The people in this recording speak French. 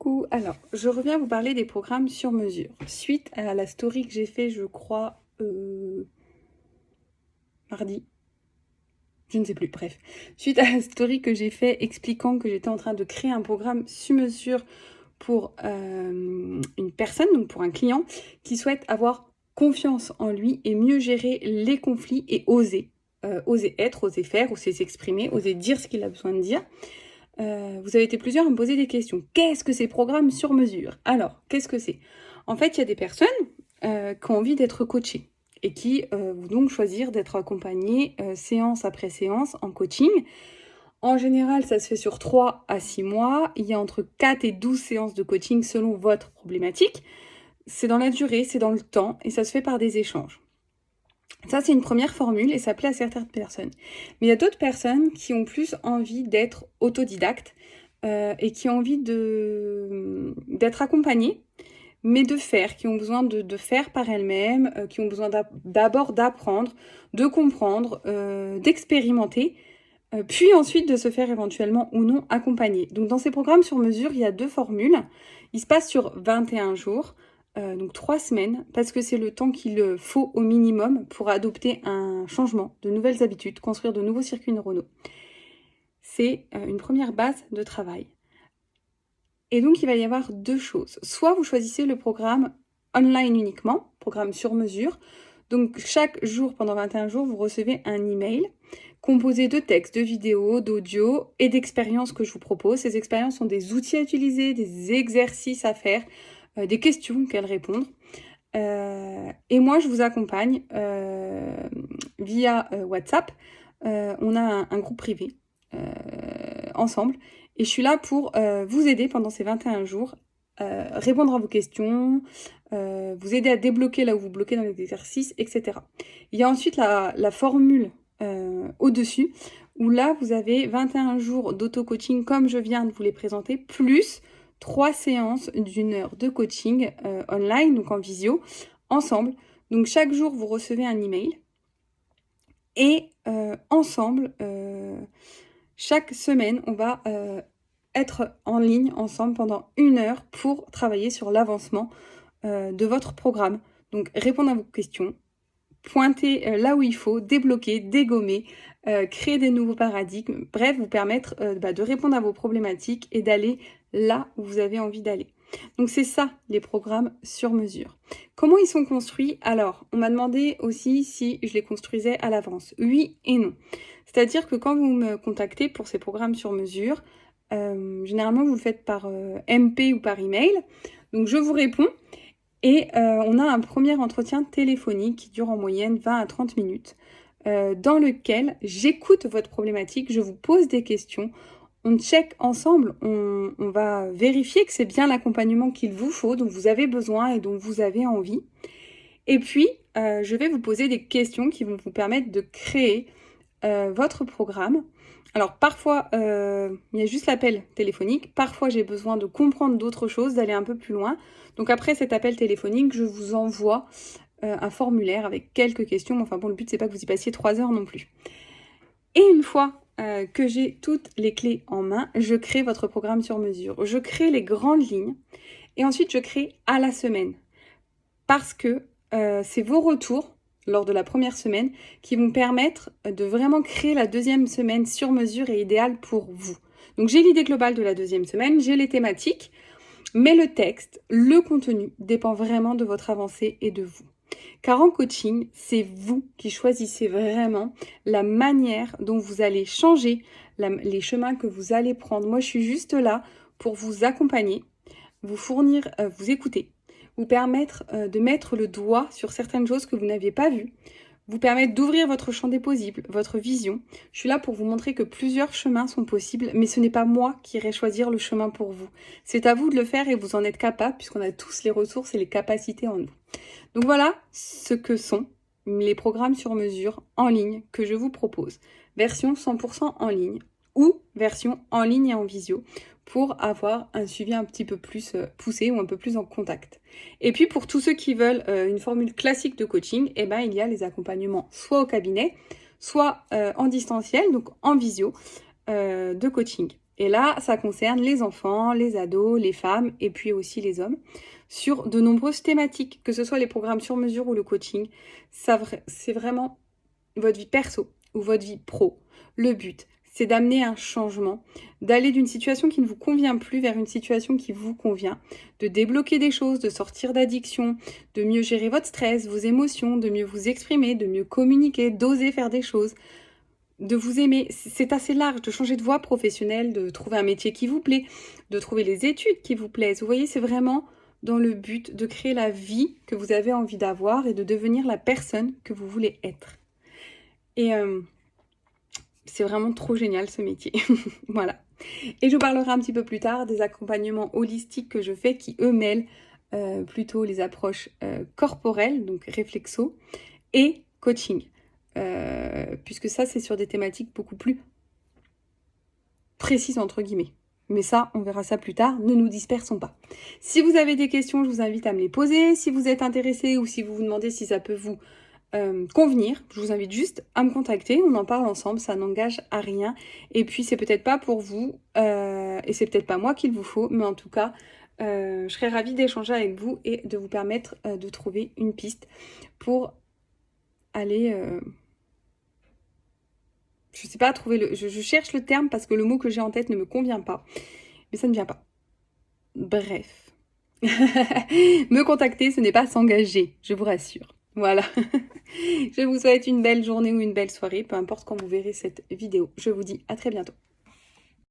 Coucou, alors je reviens vous parler des programmes sur mesure. Suite à la story que j'ai fait, je crois, mardi, je ne sais plus, bref. Suite à la story que j'ai fait expliquant que j'étais en train de créer un programme sur mesure pour une personne, donc pour un client, qui souhaite avoir confiance en lui et mieux gérer les conflits et oser. Oser être, oser faire, oser s'exprimer, oser dire ce qu'il a besoin de dire. Vous avez été plusieurs à me poser des questions. Qu'est-ce que ces programmes sur mesure? Alors, qu'est-ce que c'est? En fait, il y a des personnes qui ont envie d'être coachées et qui vont donc choisir d'être accompagnées séance après séance en coaching. En général, ça se fait sur 3 à 6 mois. Il y a entre 4 et 12 séances de coaching selon votre problématique. C'est dans la durée, c'est dans le temps et ça se fait par des échanges. Ça, c'est une première formule et ça plaît à certaines personnes. Mais il y a d'autres personnes qui ont plus envie d'être autodidactes et qui ont envie d'être accompagnées, mais de faire, qui ont besoin de faire par elles-mêmes, qui ont besoin d'abord d'apprendre, de comprendre, d'expérimenter, puis ensuite de se faire éventuellement ou non accompagner. Donc dans ces programmes sur mesure, il y a 2 formules. Ils se passent sur 21 jours. Donc 3 semaines, parce que c'est le temps qu'il faut au minimum pour adopter un changement, de nouvelles habitudes, construire de nouveaux circuits neuronaux. C'est une première base de travail. Et donc il va y avoir 2 choses. Soit vous choisissez le programme online uniquement, programme sur mesure. Donc chaque jour, pendant 21 jours, vous recevez un email composé de textes, de vidéos, d'audio et d'expériences que je vous propose. Ces expériences sont des outils à utiliser, des exercices à faire, des questions qu'elles répondent. Et moi, je vous accompagne via WhatsApp. On a un groupe privé ensemble. Et je suis là pour vous aider pendant ces 21 jours, répondre à vos questions, vous aider à débloquer là où vous bloquez dans les exercices, etc. Il y a ensuite la formule au-dessus, où là, vous avez 21 jours d'auto-coaching comme je viens de vous les présenter, plus 3 séances d'1 heure de coaching online, donc en visio, ensemble. Donc chaque jour, vous recevez un email. Et ensemble, chaque semaine, on va être en ligne ensemble pendant 1 heure pour travailler sur l'avancement de votre programme. Donc répondre à vos questions, pointer là où il faut, débloquer, dégommer, créer des nouveaux paradigmes, bref, vous permettre de répondre à vos problématiques et d'aller là où vous avez envie d'aller. Donc c'est ça, les programmes sur mesure. Comment ils sont construits? Alors, on m'a demandé aussi si je les construisais à l'avance. Oui et non. C'est-à-dire que quand vous me contactez pour ces programmes sur mesure, généralement vous le faites par MP ou par email. Donc je vous réponds. Et on a un premier entretien téléphonique qui dure en moyenne 20 à 30 minutes, dans lequel j'écoute votre problématique, je vous pose des questions, on check ensemble, on va vérifier que c'est bien l'accompagnement qu'il vous faut, dont vous avez besoin et dont vous avez envie. Et puis, je vais vous poser des questions qui vont vous permettre de créer votre programme. Alors parfois, il y a juste l'appel téléphonique. Parfois, j'ai besoin de comprendre d'autres choses, d'aller un peu plus loin. Donc après cet appel téléphonique, je vous envoie un formulaire avec quelques questions. Enfin bon, le but, c'est pas que vous y passiez 3 heures non plus. Et une fois que j'ai toutes les clés en main, je crée votre programme sur mesure. Je crée les grandes lignes et ensuite, je crée à la semaine. Parce que c'est vos retours lors de la première semaine qui vont permettre de vraiment créer la deuxième semaine sur mesure et idéale pour vous. Donc j'ai l'idée globale de la deuxième semaine, j'ai les thématiques, mais le texte, le contenu dépend vraiment de votre avancée et de vous. Car en coaching, c'est vous qui choisissez vraiment la manière dont vous allez changer, les chemins que vous allez prendre. Moi, je suis juste là pour vous accompagner, vous fournir, vous écouter, vous permettre de mettre le doigt sur certaines choses que vous n'aviez pas vues, vous permettre d'ouvrir votre champ des possibles, votre vision. Je suis là pour vous montrer que plusieurs chemins sont possibles, mais ce n'est pas moi qui irai choisir le chemin pour vous. C'est à vous de le faire et vous en êtes capable, puisqu'on a tous les ressources et les capacités en nous. Donc voilà ce que sont les programmes sur mesure en ligne que je vous propose. Version 100% en ligne ou version en ligne et en visio pour avoir un suivi un petit peu plus poussé ou un peu plus en contact. Et puis pour tous ceux qui veulent une formule classique de coaching, eh ben, il y a les accompagnements soit au cabinet, soit en distanciel, donc en visio de coaching. Et là, ça concerne les enfants, les ados, les femmes et puis aussi les hommes sur de nombreuses thématiques, que ce soit les programmes sur mesure ou le coaching. C'est vraiment votre vie perso ou votre vie pro. Le but, c'est d'amener un changement, d'aller d'une situation qui ne vous convient plus vers une situation qui vous convient, de débloquer des choses, de sortir d'addiction, de mieux gérer votre stress, vos émotions, de mieux vous exprimer, de mieux communiquer, d'oser faire des choses, de vous aimer. C'est assez large, de changer de voie professionnelle, de trouver un métier qui vous plaît, de trouver les études qui vous plaisent. Vous voyez, c'est vraiment dans le but de créer la vie que vous avez envie d'avoir et de devenir la personne que vous voulez être. Et c'est vraiment trop génial ce métier. Voilà. Et je parlerai un petit peu plus tard des accompagnements holistiques que je fais qui, eux, mêlent plutôt les approches corporelles, donc réflexo, et coaching. Puisque ça, c'est sur des thématiques beaucoup plus précises, entre guillemets. Mais ça, on verra ça plus tard, ne nous dispersons pas. Si vous avez des questions, je vous invite à me les poser. Si vous êtes intéressé ou si vous vous demandez si ça peut vous convenir, je vous invite juste à me contacter, on en parle ensemble, ça n'engage à rien. Et puis, c'est peut-être pas pour vous, et c'est peut-être pas moi qu'il vous faut, mais en tout cas, je serais ravie d'échanger avec vous et de vous permettre de trouver une piste pour aller... je sais pas trouver le... Je cherche le terme parce que le mot que j'ai en tête ne me convient pas. Mais ça ne vient pas. Bref. Me contacter, ce n'est pas s'engager, je vous rassure. Voilà. Je vous souhaite une belle journée ou une belle soirée, peu importe quand vous verrez cette vidéo. Je vous dis à très bientôt.